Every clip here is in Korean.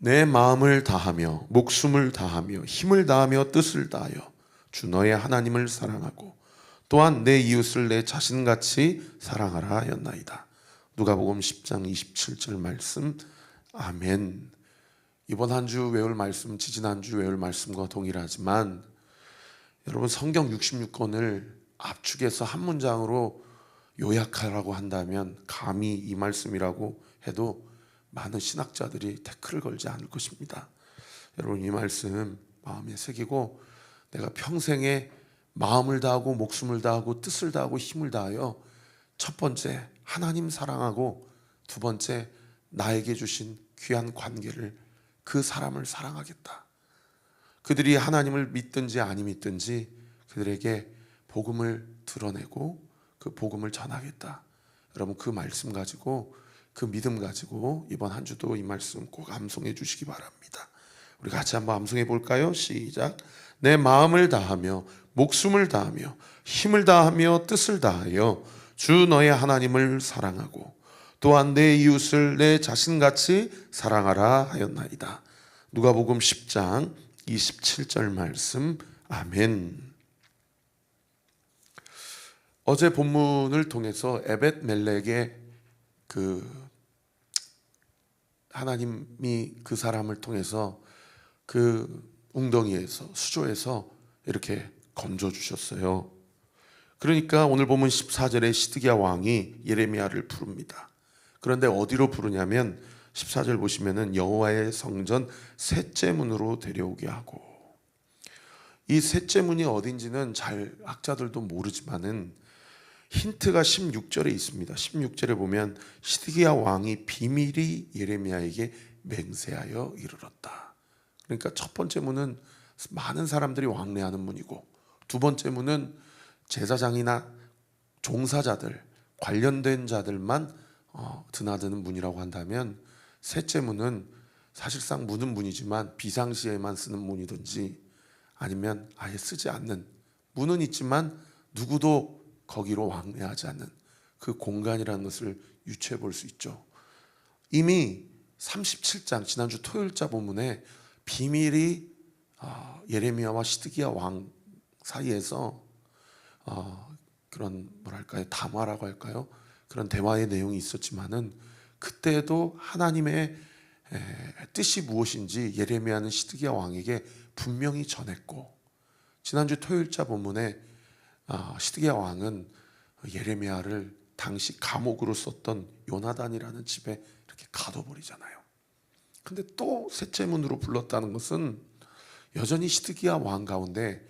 내 마음을 다하며 목숨을 다하며 힘을 다하며 뜻을 다하여 주 너의 하나님을 사랑하고 또한 내 이웃을 내 자신같이 사랑하라 하였나이다. 누가복음 10장 27절 말씀. 아멘. 이번 한 주 외울 말씀, 지지난 주 외울 말씀과 동일하지만 여러분, 성경 66권을 압축해서 한 문장으로 요약하라고 한다면 감히 이 말씀이라고 해도 많은 신학자들이 태클을 걸지 않을 것입니다. 여러분, 이 말씀 마음에 새기고 내가 평생에 마음을 다하고 목숨을 다하고 뜻을 다하고 힘을 다하여 첫 번째 하나님 사랑하고 두 번째 나에게 주신 귀한 관계를, 그 사람을 사랑하겠다. 그들이 하나님을 믿든지 아니 믿든지 그들에게 복음을 드러내고 그 복음을 전하겠다. 여러분, 그 말씀 가지고, 그 믿음 가지고 이번 한 주도 이 말씀 꼭 암송해 주시기 바랍니다. 우리 같이 한번 암송해 볼까요? 시작. 내 마음을 다하며 목숨을 다하며 힘을 다하며 뜻을 다하여 주 너의 하나님을 사랑하고 또한 내 이웃을 내 자신같이 사랑하라 하였나이다. 누가복음 10장 27절 말씀. 아멘. 어제 본문을 통해서 에벳멜렉의 하나님이 그 사람을 통해서 그 웅덩이에서, 수조에서 이렇게 건져주셨어요. 그러니까 오늘 보면 14절에 시드기야 왕이 예레미야를 부릅니다. 그런데 어디로 부르냐면 14절 보시면은 여호와의 성전 셋째 문으로 데려오게 하고, 이 셋째 문이 어딘지는 잘 학자들도 모르지만은 힌트가 16절에 있습니다. 16절에 보면 시드기야 왕이 비밀이 예레미야에게 맹세하여 이르렀다. 그러니까 첫 번째 문은 많은 사람들이 왕래하는 문이고, 두 번째 문은 제사장이나 종사자들, 관련된 자들만 드나드는 문이라고 한다면, 셋째 문은 사실상 문은 문이지만 비상시에만 쓰는 문이든지 아니면 아예 쓰지 않는 문은 있지만 누구도 거기로 왕래하지 않는 그 공간이라는 것을 유추해 볼 수 있죠. 이미 37장 지난주 토요일자 본문에 비밀이 예레미야와 시드기야 왕 사이에서 그런 뭐랄까요, 담화라고 할까요, 그런 대화의 내용이 있었지만은 그때도 하나님의 뜻이 무엇인지 예레미야는 시드기야 왕에게 분명히 전했고, 지난주 토요일자 본문에 시드기야 왕은 예레미야를 당시 감옥으로 썼던 요나단이라는 집에 이렇게 가둬버리잖아요. 근데 또 셋째 문으로 불렀다는 것은 여전히 시드기야 왕 가운데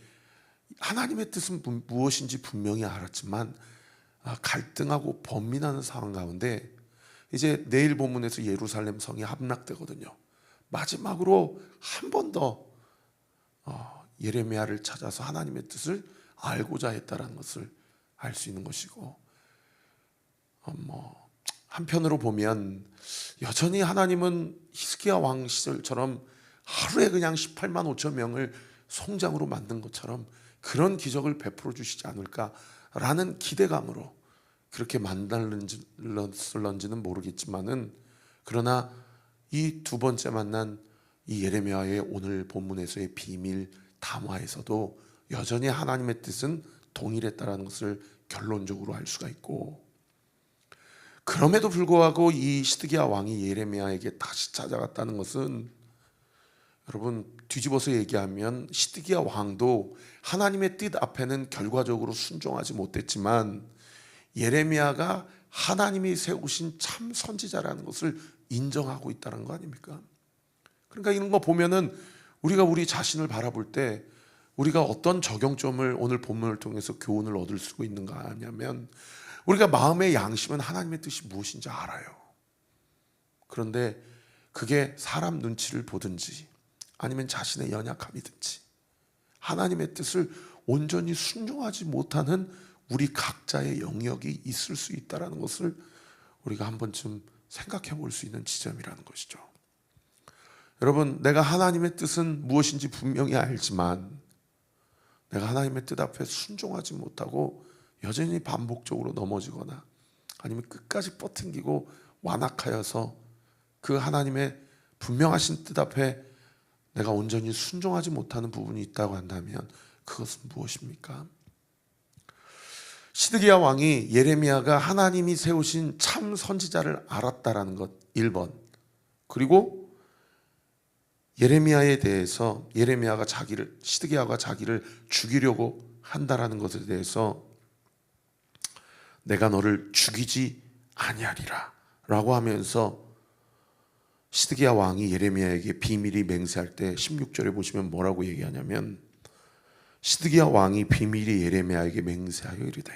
하나님의 뜻은 무엇인지 분명히 알았지만 갈등하고 번민하는 상황 가운데 이제 내일 본문에서 예루살렘 성이 함락되거든요. 마지막으로 한 번 더 예레미야를 찾아서 하나님의 뜻을 알고자 했다는 것을 알 수 있는 것이고, 한편으로 보면 여전히 하나님은 히스기야 왕 시절처럼 하루에 그냥 18만 5천 명을 송장으로 만든 것처럼 그런 기적을 베풀어 주시지 않을까라는 기대감으로 그렇게 만들었을런지는 모르겠지만은, 그러나 이 두 번째 만난 이 예레미야의 오늘 본문에서의 비밀 담화에서도 여전히 하나님의 뜻은 동일했다라는 것을 결론적으로 알 수가 있고, 그럼에도 불구하고 이 시드기야 왕이 예레미야에게 다시 찾아갔다는 것은, 여러분 뒤집어서 얘기하면 시드기야 왕도 하나님의 뜻 앞에는 결과적으로 순종하지 못했지만 예레미야가 하나님이 세우신 참 선지자라는 것을 인정하고 있다는 거 아닙니까? 그러니까 이런 거 보면은 우리가 우리 자신을 바라볼 때 우리가 어떤 적용점을 오늘 본문을 통해서 교훈을 얻을 수 있는가 하냐면, 우리가 마음의 양심은 하나님의 뜻이 무엇인지 알아요. 그런데 그게 사람 눈치를 보든지 아니면 자신의 연약함이든지 하나님의 뜻을 온전히 순종하지 못하는 우리 각자의 영역이 있을 수 있다는 것을 우리가 한 번쯤 생각해 볼 수 있는 지점이라는 것이죠. 여러분, 내가 하나님의 뜻은 무엇인지 분명히 알지만 내가 하나님의 뜻 앞에 순종하지 못하고 여전히 반복적으로 넘어지거나 아니면 끝까지 뻗팅기고 완악하여서 그 하나님의 분명하신 뜻 앞에 내가 온전히 순종하지 못하는 부분이 있다고 한다면 그것은 무엇입니까? 시드기야 왕이 예레미야가 하나님이 세우신 참 선지자를 알았다라는 것 1번, 그리고 예레미야에 대해서 예레미야가 시드기야가 자기를 죽이려고 한다라는 것에 대해서 내가 너를 죽이지 아니하리라 라고 하면서 시드기야 왕이 예레미야에게 비밀이 맹세할 때 16절에 보시면 뭐라고 얘기하냐면, 시드기야 왕이 비밀이 예레미야에게 맹세하여 이르되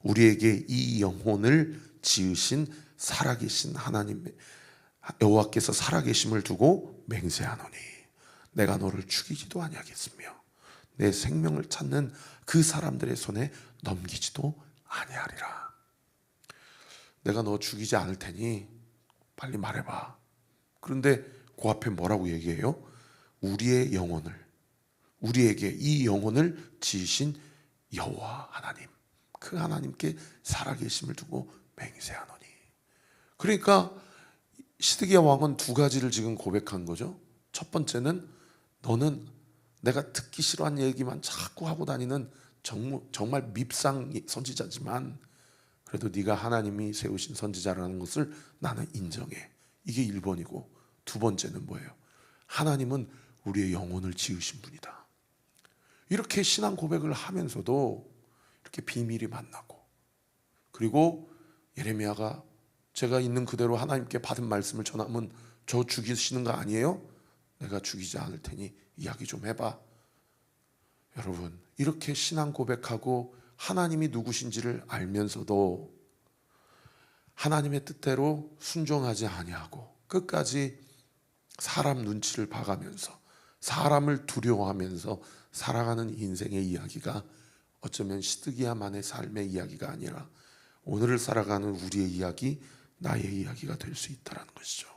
우리에게 이 영혼을 지으신 살아계신 하나님 여호와께서 살아계심을 두고 맹세하노니 내가 너를 죽이지도 아니하겠으며 내 생명을 찾는 그 사람들의 손에 넘기지도 아니하리라. 내가 너 죽이지 않을 테니 빨리 말해봐. 그런데 그 앞에 뭐라고 얘기해요? 우리의 영혼을, 우리에게 이 영혼을 지으신 여호와 하나님, 그 하나님께 살아계심을 두고 맹세하노니. 그러니까 시드기야 왕은 두 가지를 지금 고백한 거죠. 첫 번째는 너는 내가 듣기 싫어한 얘기만 자꾸 하고 다니는 정말 밉상 선지자지만 그래도 네가 하나님이 세우신 선지자라는 것을 나는 인정해. 이게 1번이고, 두 번째는 뭐예요? 하나님은 우리의 영혼을 지으신 분이다. 이렇게 신앙 고백을 하면서도 이렇게 비밀이 만나고, 그리고 예레미야가 제가 있는 그대로 하나님께 받은 말씀을 전하면 저 죽이시는 거 아니에요? 내가 죽이지 않을 테니 이야기 좀 해봐. 여러분, 이렇게 신앙 고백하고 하나님이 누구신지를 알면서도 하나님의 뜻대로 순종하지 아니하고 끝까지 사람 눈치를 봐가면서 사람을 두려워하면서 살아가는 인생의 이야기가 어쩌면 시드기야만의 삶의 이야기가 아니라 오늘을 살아가는 우리의 이야기, 나의 이야기가 될 수 있다는 것이죠.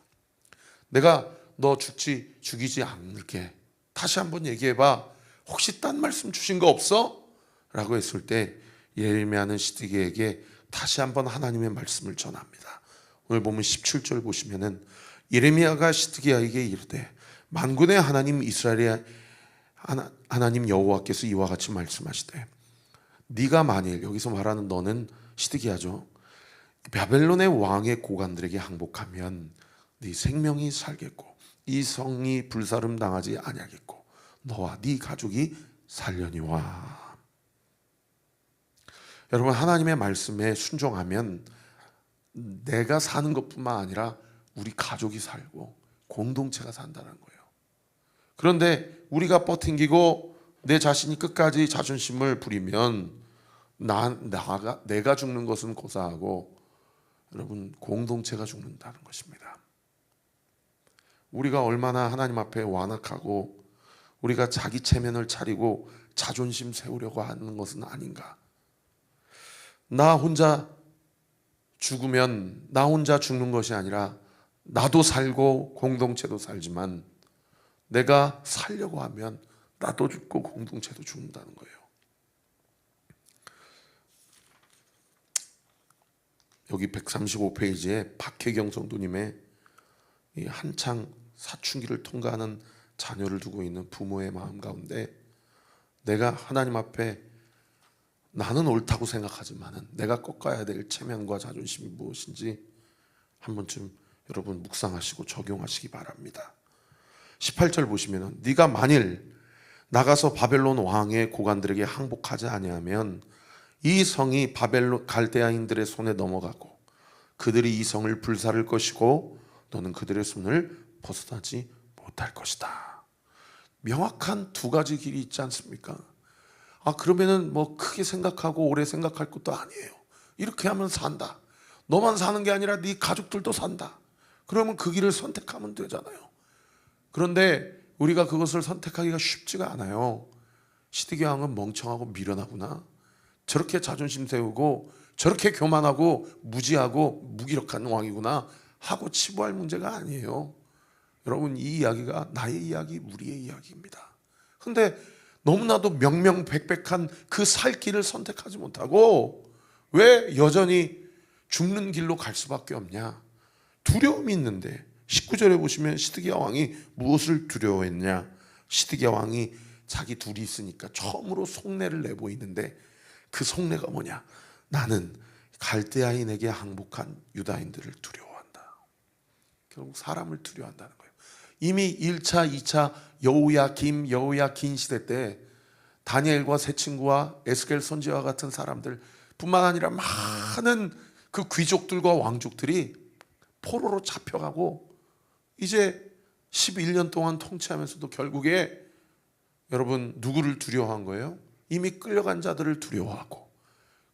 내가 너 죽이지 않을게. 다시 한번 얘기해봐. 혹시 딴 말씀 주신 거 없어? 라고 했을 때 예레미야는 시드기야에게 다시 한번 하나님의 말씀을 전합니다. 오늘 보면 17절 보시면은 예레미야가 시드기야에게 이르되 만군의 하나님 이스라엘의 하나님 여호와께서 이와 같이 말씀하시되 네가 만일, 여기서 말하는 너는 시드기야죠, 바벨론의 왕의 고관들에게 항복하면 네 생명이 살겠고 이 성이 불사름 당하지 아니하겠고 너와 네 가족이 살려니와. 여러분, 하나님의 말씀에 순종하면 내가 사는 것뿐만 아니라 우리 가족이 살고 공동체가 산다는 거예요. 그런데 우리가 버팅기고 내 자신이 끝까지 자존심을 부리면 내가 죽는 것은 고사하고 여러분 공동체가 죽는다는 것입니다. 우리가 얼마나 하나님 앞에 완악하고 우리가 자기 체면을 차리고 자존심 세우려고 하는 것은 아닌가. 나 혼자 죽으면 나 혼자 죽는 것이 아니라 나도 살고 공동체도 살지만 내가 살려고 하면 나도 죽고 공동체도 죽는다는 거예요. 여기 135페이지에 박혜경 성도님의 이 한창 사춘기를 통과하는 자녀를 두고 있는 부모의 마음 가운데 내가 하나님 앞에 나는 옳다고 생각하지만 내가 꺾어야 될 체면과 자존심이 무엇인지 한 번쯤 여러분 묵상하시고 적용하시기 바랍니다. 18절 보시면 네가 만일 나가서 바벨론 왕의 고관들에게 항복하지 아니하면 이 성이 바벨론 갈대아인들의 손에 넘어가고 그들이 이 성을 불사를 것이고 너는 그들의 손을 벗어나지 못할 것이다. 명확한 두 가지 길이 있지 않습니까? 그러면은 뭐 크게 생각하고 오래 생각할 것도 아니에요. 이렇게 하면 산다. 너만 사는 게 아니라 네 가족들도 산다. 그러면 그 길을 선택하면 되잖아요. 그런데 우리가 그것을 선택하기가 쉽지가 않아요. 시드기야 왕은 멍청하고 미련하구나. 저렇게 자존심 세우고 저렇게 교만하고 무지하고 무기력한 왕이구나 하고 치부할 문제가 아니에요. 여러분, 이 이야기가 나의 이야기, 우리의 이야기입니다. 근데 너무나도 명명백백한 그 살 길을 선택하지 못하고 왜 여전히 죽는 길로 갈 수밖에 없냐? 두려움이 있는데 19절에 보시면 시드기야 왕이 무엇을 두려워했냐? 시드기야 왕이 자기 둘이 있으니까 처음으로 속내를 내보이는데 그 속내가 뭐냐? 나는 갈대아인에게 항복한 유다인들을 두려워한다. 결국 사람을 두려워한다는 거예요. 이미 1차, 2차 여호야긴 시대 때 다니엘과 세 친구와 에스겔 선지자와 같은 사람들 뿐만 아니라 많은 그 귀족들과 왕족들이 포로로 잡혀가고 이제 11년 동안 통치하면서도 결국에 여러분 누구를 두려워한 거예요? 이미 끌려간 자들을 두려워하고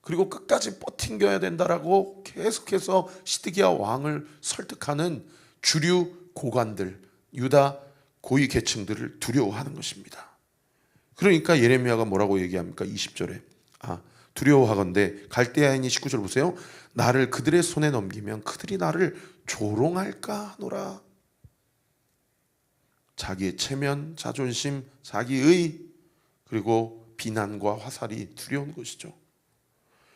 그리고 끝까지 버팅겨야 된다라고 계속해서 시드기야 왕을 설득하는 주류 고관들, 유다 고위 계층들을 두려워하는 것입니다. 그러니까 예레미야가 뭐라고 얘기합니까? 20절에 두려워하건대 갈대아인이 19절 보세요. 나를 그들의 손에 넘기면 그들이 나를 조롱할까 하노라. 자기의 체면, 자존심, 자기의 그리고 비난과 화살이 두려운 것이죠.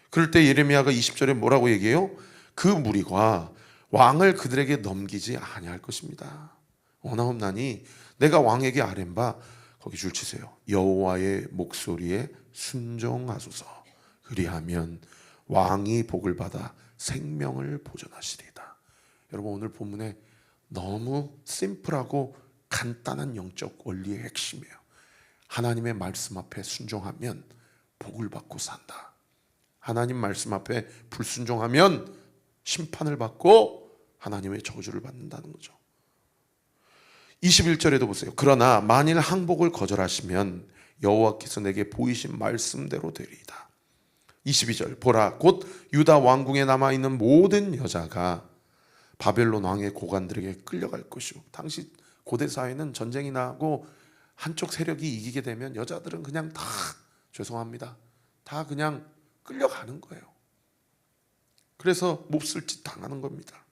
그럴 때 예레미야가 20절에 뭐라고 얘기해요? 그 무리가 왕을 그들에게 넘기지 아니할 것입니다. 원하옵나니 내가 왕에게 아뢰는 바 거기 줄 치세요. 여호와의 목소리에 순종하소서. 그리하면 왕이 복을 받아 생명을 보존하시리이다. 여러분 오늘 본문에 너무 심플하고 간단한 영적 원리의 핵심이에요. 하나님의 말씀 앞에 순종하면 복을 받고 산다. 하나님 말씀 앞에 불순종하면 심판을 받고 하나님의 저주를 받는다는 거죠. 21절에도 보세요. 그러나 만일 항복을 거절하시면 여호와께서 내게 보이신 말씀대로 되리이다. 22절 보라 곧 유다 왕궁에 남아있는 모든 여자가 바벨론 왕의 고관들에게 끌려갈 것이고 당시 고대 사회는 전쟁이 나고 한쪽 세력이 이기게 되면 여자들은 그냥 다 죄송합니다. 다 그냥 끌려가는 거예요. 그래서 몹쓸 짓 당하는 겁니다.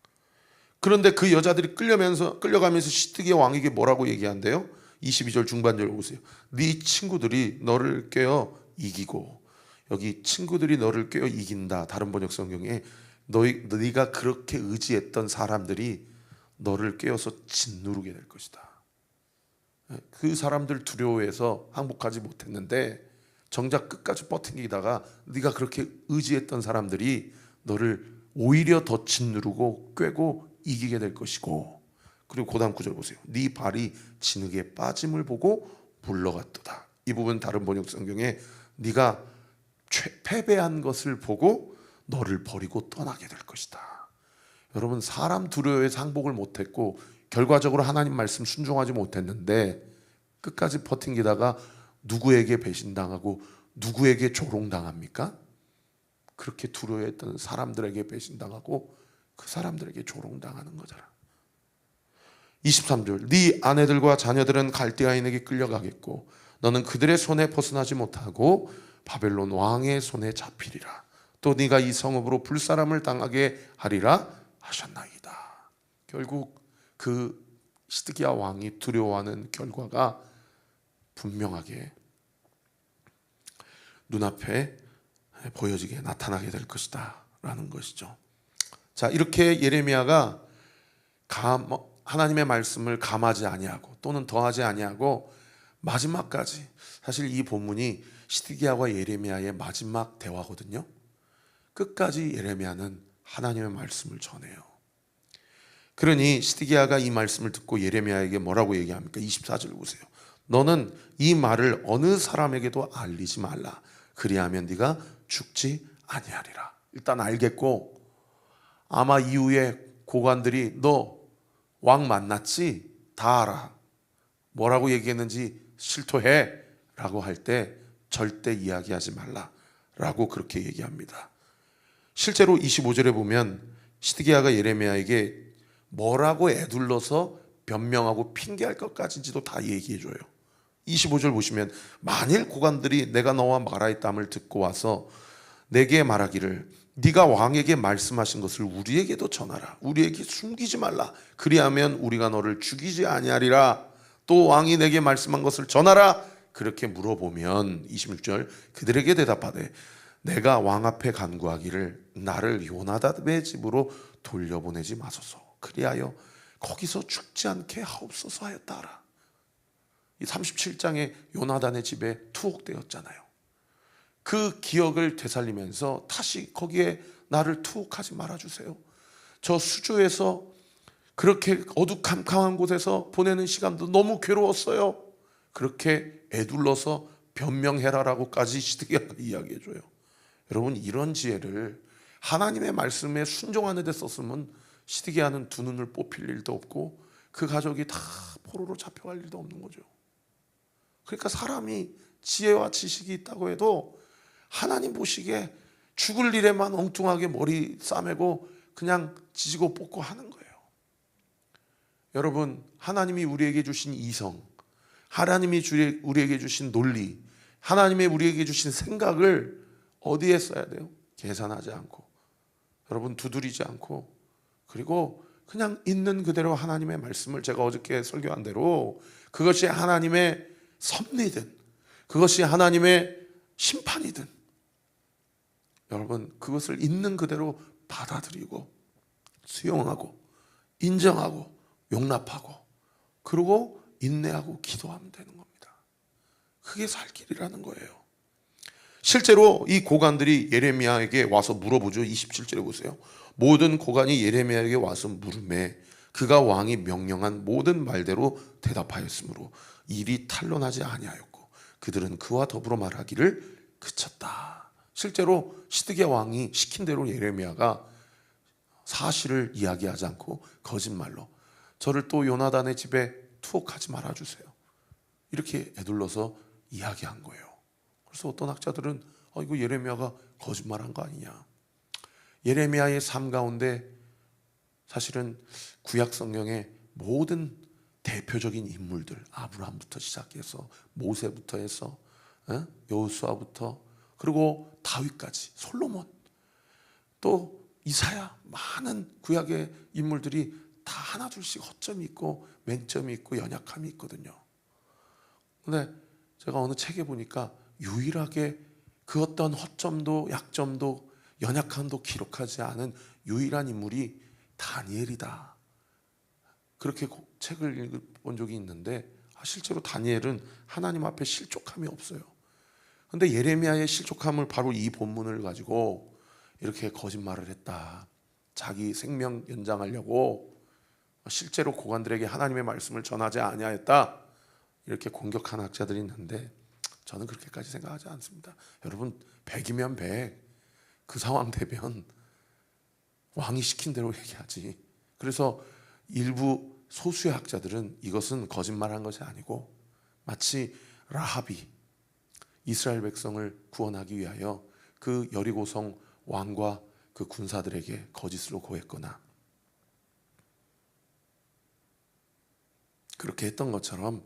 그런데 그 여자들이 끌려가면서 시드기야 왕에게 뭐라고 얘기한대요? 22절 중반절 보세요. 네 친구들이 너를 꿰어 이기고 여기 친구들이 너를 꿰어 이긴다. 다른 번역 성경에 네가 그렇게 의지했던 사람들이 너를 꿰어서 짓누르게 될 것이다. 그 사람들 두려워해서 항복하지 못했는데 정작 끝까지 버티기다가 네가 그렇게 의지했던 사람들이 너를 오히려 더 짓누르고 꿰고 이기게 될 것이고 그리고 그 다음 구절 보세요. 네 발이 진흙에 빠짐을 보고 물러갔도다. 이 부분 다른 번역 성경에 네가 패배한 것을 보고 너를 버리고 떠나게 될 것이다. 여러분 사람 두려워해서 항복을 못했고 결과적으로 하나님 말씀 순종하지 못했는데 끝까지 버팅기다가 누구에게 배신당하고 누구에게 조롱당합니까? 그렇게 두려워했던 사람들에게 배신당하고 그 사람들에게 조롱당하는 거잖아. 23절 네 아내들과 자녀들은 갈대아인에게 끌려가겠고 너는 그들의 손에 벗어나지 못하고 바벨론 왕의 손에 잡히리라. 또 네가 이 성읍으로 불사람을 당하게 하리라 하셨나이다. 결국 그 시드기야 왕이 두려워하는 결과가 분명하게 눈앞에 보여지게 나타나게 될 것이다 라는 것이죠. 자, 이렇게 예레미야가 하나님의 말씀을 감하지 아니하고 또는 더하지 아니하고 마지막까지, 사실 이 본문이 시드기야와 예레미야의 마지막 대화거든요. 끝까지 예레미야는 하나님의 말씀을 전해요. 그러니 시드기야가 이 말씀을 듣고 예레미야에게 뭐라고 얘기합니까? 24절 보세요. 너는 이 말을 어느 사람에게도 알리지 말라. 그리하면 네가 죽지 아니하리라. 일단 알겠고, 아마 이후에 고관들이 너 왕 만났지? 다 알아. 뭐라고 얘기했는지 실토해 라고 할 때 절대 이야기하지 말라 라고 그렇게 얘기합니다. 실제로 25절에 보면 시드기야가 예레미야에게 뭐라고 애둘러서 변명하고 핑계할 것까지도 다 얘기해줘요. 25절 보시면 만일 고관들이 내가 너와 말하였담을 듣고 와서 내게 말하기를 네가 왕에게 말씀하신 것을 우리에게도 전하라. 우리에게 숨기지 말라. 그리하면 우리가 너를 죽이지 아니하리라. 또 왕이 내게 말씀한 것을 전하라. 그렇게 물어보면 26절 그들에게 대답하되 내가 왕 앞에 간구하기를 나를 요나답의 집으로 돌려보내지 마소서. 그리하여 거기서 죽지 않게 하옵소서 하였다라. 이 37장에 요나단의 집에 투옥되었잖아요. 그 기억을 되살리면서 다시 거기에 나를 투옥하지 말아주세요. 저 수조에서 그렇게 어두컴컴한 곳에서 보내는 시간도 너무 괴로웠어요. 그렇게 애둘러서 변명해라라고까지 시드기야가 이야기해줘요. 여러분, 이런 지혜를 하나님의 말씀에 순종하는 데 썼으면 시드기야는 두 눈을 뽑힐 일도 없고 그 가족이 다 포로로 잡혀갈 일도 없는 거죠. 그러니까 사람이 지혜와 지식이 있다고 해도 하나님 보시기에 죽을 일에만 엉뚱하게 머리 싸매고 그냥 지지고 볶고 하는 거예요. 여러분, 하나님이 우리에게 주신 이성, 하나님이 우리에게 주신 논리, 하나님이 우리에게 주신 생각을 어디에 써야 돼요? 계산하지 않고, 여러분 두드리지 않고, 그리고 그냥 있는 그대로 하나님의 말씀을, 제가 어저께 설교한 대로 그것이 하나님의 섭리든 그것이 하나님의 심판이든 여러분 그것을 있는 그대로 받아들이고 수용하고 인정하고 용납하고 그리고 인내하고 기도하면 되는 겁니다. 그게 살 길이라는 거예요. 실제로 이 고관들이 예레미야에게 와서 물어보죠. 27절에 보세요. 모든 고관이 예레미야에게 와서 물으매 그가 왕이 명령한 모든 말대로 대답하였으므로 일이 탄로나지 아니하였고 그들은 그와 더불어 말하기를 그쳤다. 실제로 시드기야 왕이 시킨 대로 예레미야가 사실을 이야기하지 않고 거짓말로 저를 또 요나단의 집에 투옥하지 말아주세요, 이렇게 애둘러서 이야기한 거예요. 그래서 어떤 학자들은 이거 예레미야가 거짓말한 거 아니냐. 예레미야의 삶 가운데 사실은 구약 성경의 모든 대표적인 인물들, 아브라함부터 시작해서 모세부터 해서 여호수아부터 그리고 다윗까지, 솔로몬, 또 이사야, 많은 구약의 인물들이 다 하나둘씩 허점이 있고 맹점이 있고 연약함이 있거든요. 근데 제가 어느 책에 보니까 유일하게 그 어떤 허점도 약점도 연약함도 기록하지 않은 유일한 인물이 다니엘이다. 그렇게 책을 읽어본 적이 있는데 실제로 다니엘은 하나님 앞에 실족함이 없어요. 그런데 예레미야의 실족함을 바로 이 본문을 가지고 이렇게 거짓말을 했다, 자기 생명 연장하려고 실제로 고관들에게 하나님의 말씀을 전하지 아니하였다, 이렇게 공격하는 학자들이 있는데 저는 그렇게까지 생각하지 않습니다. 여러분, 100이면 100, 그 상황 되면 왕이 시킨 대로 얘기하지. 그래서 일부 소수의 학자들은 이것은 거짓말한 것이 아니고 마치 라합이 이스라엘 백성을 구원하기 위하여 그 여리고성 왕과 그 군사들에게 거짓으로 고했거나 그렇게 했던 것처럼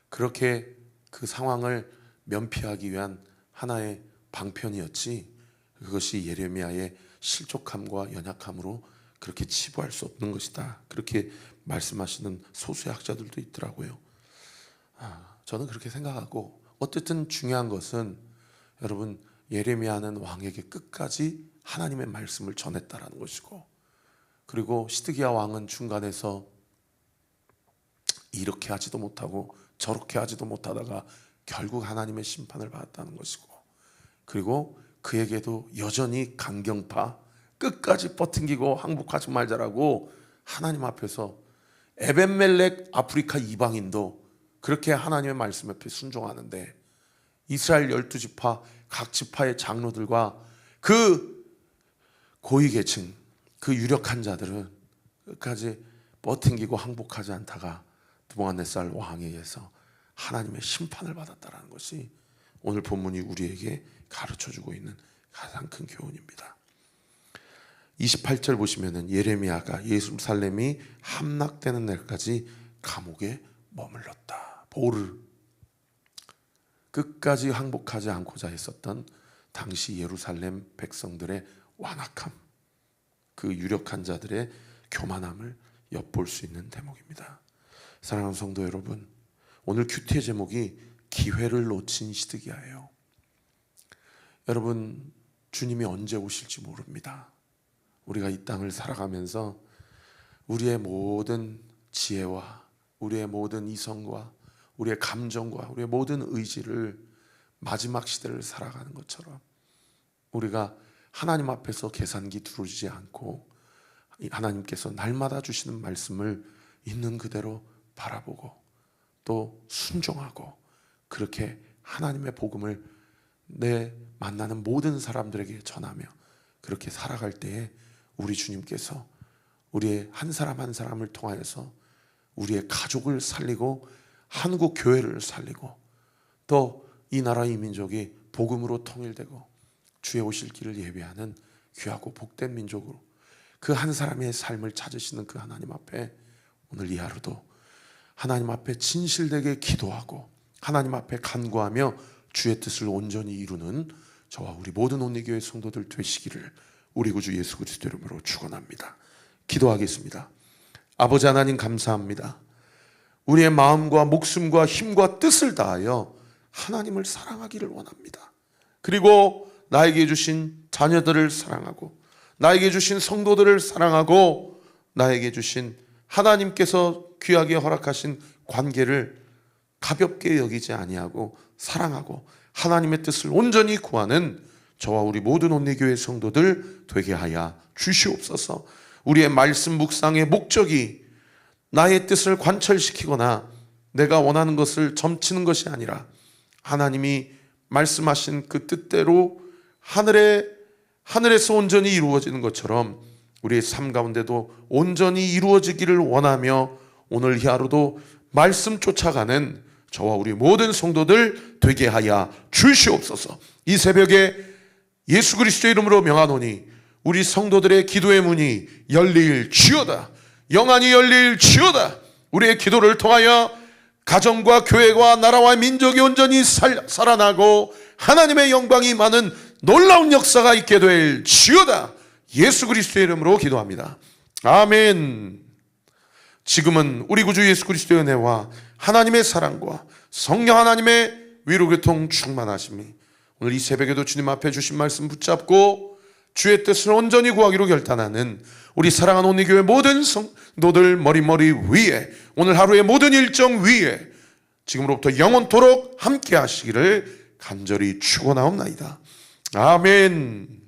그렇게 그 상황을 면피하기 위한 하나의 방편이었지, 그것이 예레미야의 실족함과 연약함으로 그렇게 치부할 수 없는 것이다, 그렇게 말씀하시는 소수의 학자들도 있더라고요. 저는 그렇게 생각하고, 어쨌든 중요한 것은 여러분, 예레미야는 왕에게 끝까지 하나님의 말씀을 전했다라는 것이고, 그리고 시드기야 왕은 중간에서 이렇게 하지도 못하고 저렇게 하지도 못하다가 결국 하나님의 심판을 받았다는 것이고, 그리고 그에게도 여전히 강경파, 끝까지 버팅기고 항복하지 말자라고 하나님 앞에서 에벤멜렉 아프리카 이방인도 그렇게 하나님의 말씀 앞에 순종하는데 이스라엘 12지파 각 지파의 장로들과 그 고위계층, 그 유력한 자들은 끝까지 버팅기고 항복하지 않다가 느부갓네살 왕에 의해서 하나님의 심판을 받았다는 것이 오늘 본문이 우리에게 가르쳐주고 있는 가장 큰 교훈입니다. 28절 보시면은 예레미야가 예루살렘이 함락되는 날까지 감옥에 머물렀다. 보르, 끝까지 항복하지 않고자 했었던 당시 예루살렘 백성들의 완악함, 그 유력한 자들의 교만함을 엿볼 수 있는 대목입니다. 사랑하는 성도 여러분, 오늘 큐티의 제목이 기회를 놓친 시드기야예요. 여러분, 주님이 언제 오실지 모릅니다. 우리가 이 땅을 살아가면서 우리의 모든 지혜와 우리의 모든 이성과 우리의 감정과 우리의 모든 의지를 마지막 시대를 살아가는 것처럼 우리가 하나님 앞에서 계산기 두르지 않고 하나님께서 날마다 주시는 말씀을 있는 그대로 바라보고 또 순종하고 그렇게 하나님의 복음을 내 만나는 모든 사람들에게 전하며 그렇게 살아갈 때에 우리 주님께서 우리의 한 사람 한 사람을 통하여서 우리의 가족을 살리고 한국 교회를 살리고 또 이 나라 이 민족이 복음으로 통일되고 주의 오실 길을 예배하는 귀하고 복된 민족으로 그 한 사람의 삶을 찾으시는 그 하나님 앞에 오늘 이 하루도 하나님 앞에 진실되게 기도하고 하나님 앞에 간구하며 주의 뜻을 온전히 이루는 저와 우리 모든 온리교회 성도들 되시기를 우리 구주 예수 그리스도 이름으로 축원합니다. 기도하겠습니다. 아버지 하나님 감사합니다. 우리의 마음과 목숨과 힘과 뜻을 다하여 하나님을 사랑하기를 원합니다. 그리고 나에게 주신 자녀들을 사랑하고 나에게 주신 성도들을 사랑하고 나에게 주신 하나님께서 귀하게 허락하신 관계를 가볍게 여기지 아니하고 사랑하고 하나님의 뜻을 온전히 구하는 저와 우리 모든 온리교회 성도들 되게 하여 주시옵소서. 우리의 말씀 묵상의 목적이 나의 뜻을 관철시키거나 내가 원하는 것을 점치는 것이 아니라 하나님이 말씀하신 그 뜻대로 하늘에서 온전히 이루어지는 것처럼 우리의 삶 가운데도 온전히 이루어지기를 원하며 오늘 이 하루도 말씀 쫓아가는 저와 우리 모든 성도들 되게 하여 주시옵소서. 이 새벽에 예수 그리스도의 이름으로 명하노니 우리 성도들의 기도의 문이 열릴지어다. 영안이 열릴지어다. 우리의 기도를 통하여 가정과 교회와 나라와 민족이 온전히 살아나고 하나님의 영광이 많은 놀라운 역사가 있게 될지어다. 예수 그리스도의 이름으로 기도합니다. 아멘. 지금은 우리 구주 예수 그리스도의 은혜와 하나님의 사랑과 성령 하나님의 위로교통 충만하심이 오늘 이 새벽에도 주님 앞에 주신 말씀 붙잡고 주의 뜻을 온전히 구하기로 결단하는 우리 사랑하는 온리교회 모든 성도들 머리 위에 오늘 하루의 모든 일정 위에 지금으로부터 영원토록 함께 하시기를 간절히 축원하옵나이다. 아멘.